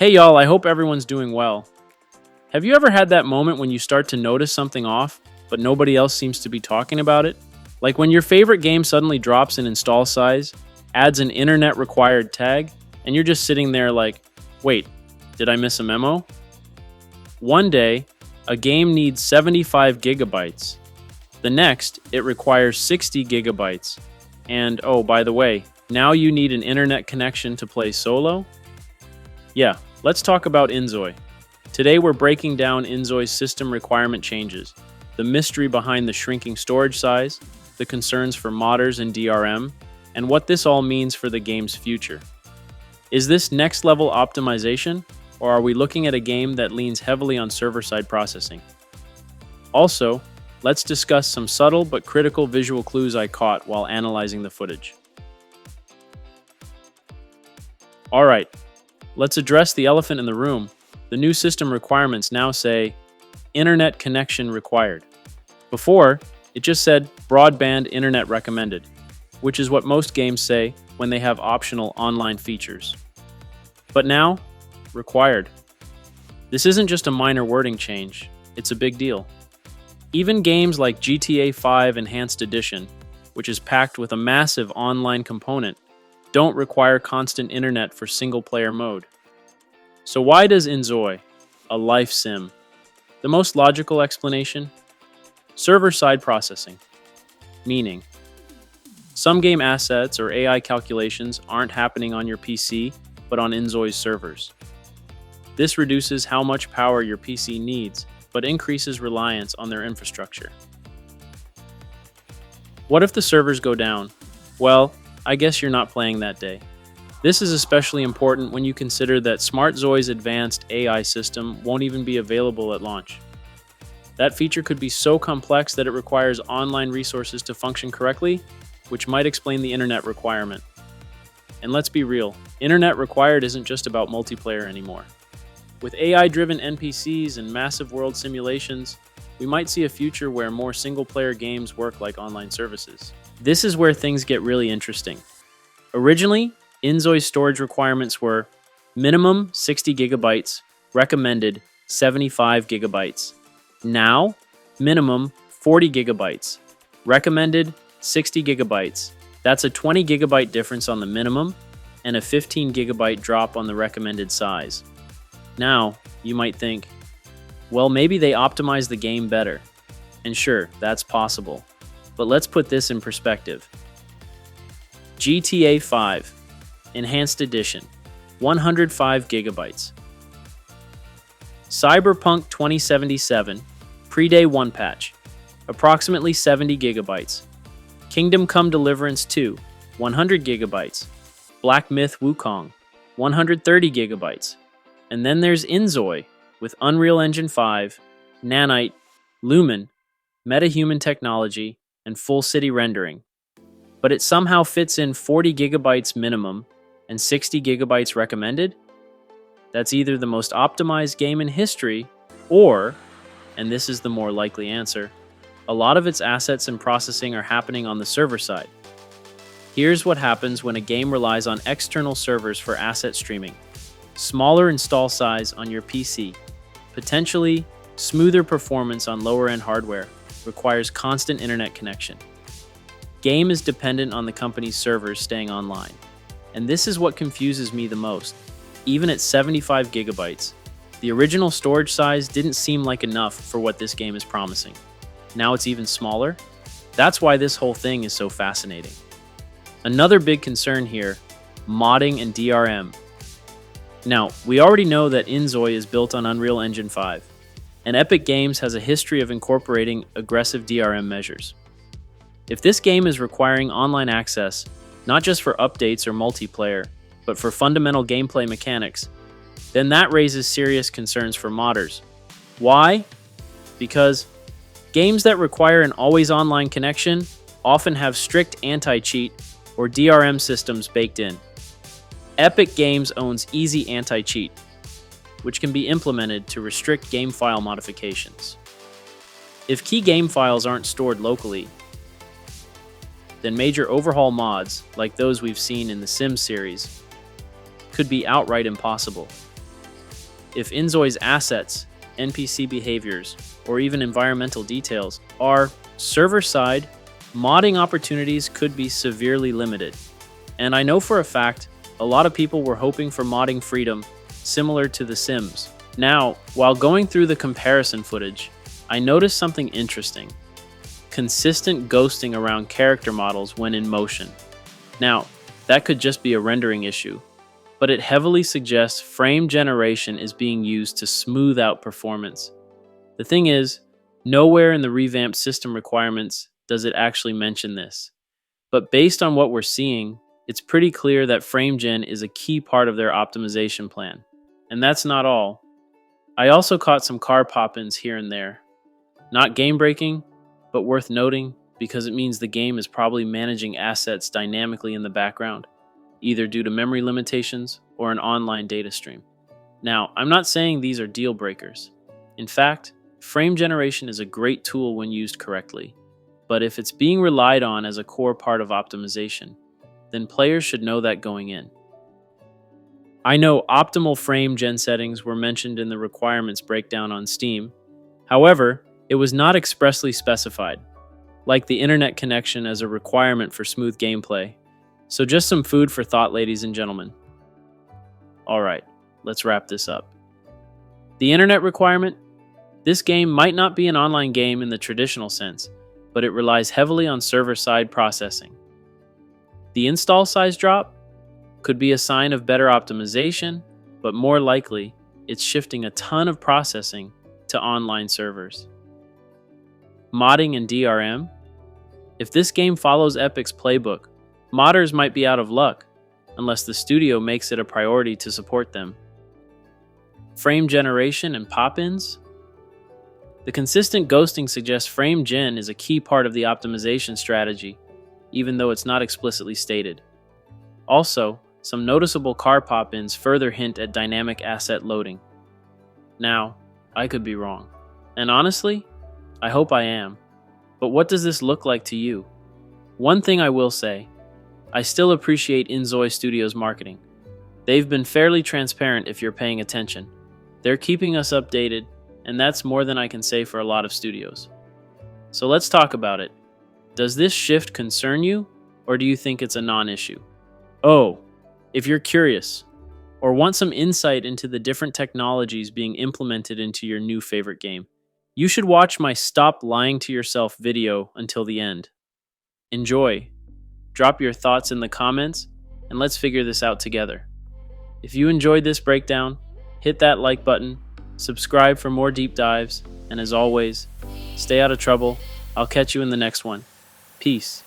Hey y'all, I hope everyone's doing well. Have you ever had that moment when you start to notice something off, but nobody else seems to be talking about it? Like when your favorite game suddenly drops in install size, adds an internet required tag, and you're just sitting there like, wait, did I miss a memo? One day, a game needs 75 gigabytes. The next, it requires 60 gigabytes. And oh, by the way, now you need an internet connection to play solo? Yeah, let's talk about Inzoi. Today we're breaking down Inzoi's system requirement changes, the mystery behind the shrinking storage size, the concerns for modders and DRM, and what this all means for the game's future. Is this next-level optimization, or are we looking at a game that leans heavily on server-side processing? Also, let's discuss some subtle but critical visual clues I caught while analyzing the footage. Alright, let's address the elephant in the room. The new system requirements now say, Internet connection required. Before, it just said broadband internet recommended, which is what most games say when they have optional online features. But now, required. This isn't just a minor wording change, it's a big deal. Even games like GTA 5 Enhanced Edition, which is packed with a massive online component, don't require constant internet for single-player mode. So why does Inzoi, a life sim? The most logical explanation? Server-side processing. Meaning, some game assets or AI calculations aren't happening on your PC, but on Inzoi's servers. This reduces how much power your PC needs, but increases reliance on their infrastructure. What if the servers go down? Well, I guess you're not playing that day. This is especially important when you consider that SmartZoi's advanced AI system won't even be available at launch. That feature could be so complex that it requires online resources to function correctly, which might explain the internet requirement. And let's be real, internet required isn't just about multiplayer anymore. With AI-driven NPCs and massive world simulations, we might see a future where more single-player games work like online services. This is where things get really interesting. Originally, Inzoi's storage requirements were minimum 60 gigabytes, recommended 75 gigabytes. Now, minimum 40 gigabytes, recommended 60 gigabytes. That's a 20 gigabyte difference on the minimum and a 15 gigabyte drop on the recommended size. Now, you might think, well, maybe they optimized the game better. And sure, that's possible. But let's put this in perspective. GTA 5, Enhanced Edition, 105 gigabytes. Cyberpunk 2077, Pre-Day 1 patch, approximately 70 gigabytes. Kingdom Come Deliverance 2, 100 gigabytes. Black Myth Wukong, 130 gigabytes. And then there's Inzoi, with Unreal Engine 5, Nanite, Lumen, MetaHuman technology, and full city rendering. But it somehow fits in 40 gigabytes minimum and 60 gigabytes recommended? That's either the most optimized game in history, or, and this is the more likely answer, a lot of its assets and processing are happening on the server side. Here's what happens when a game relies on external servers for asset streaming. Smaller install size on your PC, potentially smoother performance on lower-end hardware, requires constant internet connection. Game is dependent on the company's servers staying online. And this is what confuses me the most. Even at 75 gigabytes, the original storage size didn't seem like enough for what this game is promising. Now it's even smaller? That's why this whole thing is so fascinating. Another big concern here, modding and DRM. Now, we already know that Inzoi is built on Unreal Engine 5, and Epic Games has a history of incorporating aggressive DRM measures. If this game is requiring online access, not just for updates or multiplayer, but for fundamental gameplay mechanics, then that raises serious concerns for modders. Why? Because games that require an always online connection often have strict anti-cheat or DRM systems baked in. Epic Games owns Easy Anti-Cheat, which can be implemented to restrict game file modifications. If key game files aren't stored locally, then major overhaul mods, like those we've seen in the Sims series, could be outright impossible. If Inzoi's assets, NPC behaviors, or even environmental details are server-side, modding opportunities could be severely limited. And I know for a fact, a lot of people were hoping for modding freedom similar to The Sims. Now, while going through the comparison footage, I noticed something interesting. Consistent ghosting around character models when in motion. Now, that could just be a rendering issue, but it heavily suggests frame generation is being used to smooth out performance. The thing is, nowhere in the revamped system requirements does it actually mention this. But based on what we're seeing, it's pretty clear that frame gen is a key part of their optimization plan. And that's not all. I also caught some car pop-ins here and there. Not game-breaking, but worth noting because it means the game is probably managing assets dynamically in the background, either due to memory limitations or an online data stream. Now, I'm not saying these are deal breakers. In fact, frame generation is a great tool when used correctly, but if it's being relied on as a core part of optimization, then players should know that going in. I know optimal frame gen settings were mentioned in the requirements breakdown on Steam. However, it was not expressly specified, like the internet connection as a requirement for smooth gameplay. So just some food for thought, ladies and gentlemen. Alright, let's wrap this up. The internet requirement? This game might not be an online game in the traditional sense, but it relies heavily on server-side processing. The install size drop could be a sign of better optimization, but more likely, it's shifting a ton of processing to online servers. Modding and DRM? If this game follows Epic's playbook, modders might be out of luck, unless the studio makes it a priority to support them. Frame generation and pop-ins? The consistent ghosting suggests frame gen is a key part of the optimization strategy, even though it's not explicitly stated. Also, some noticeable car pop-ins further hint at dynamic asset loading. Now, I could be wrong. And honestly, I hope I am. But what does this look like to you? One thing I will say, I still appreciate Inzoi Studios' marketing. They've been fairly transparent if you're paying attention. They're keeping us updated, and that's more than I can say for a lot of studios. So let's talk about it. Does this shift concern you, or do you think it's a non-issue? Oh, if you're curious, or want some insight into the different technologies being implemented into your new favorite game, you should watch my Stop Lying to Yourself video until the end. Enjoy. Drop your thoughts in the comments, and let's figure this out together. If you enjoyed this breakdown, hit that like button, subscribe for more deep dives, and as always, stay out of trouble. I'll catch you in the next one. Peace.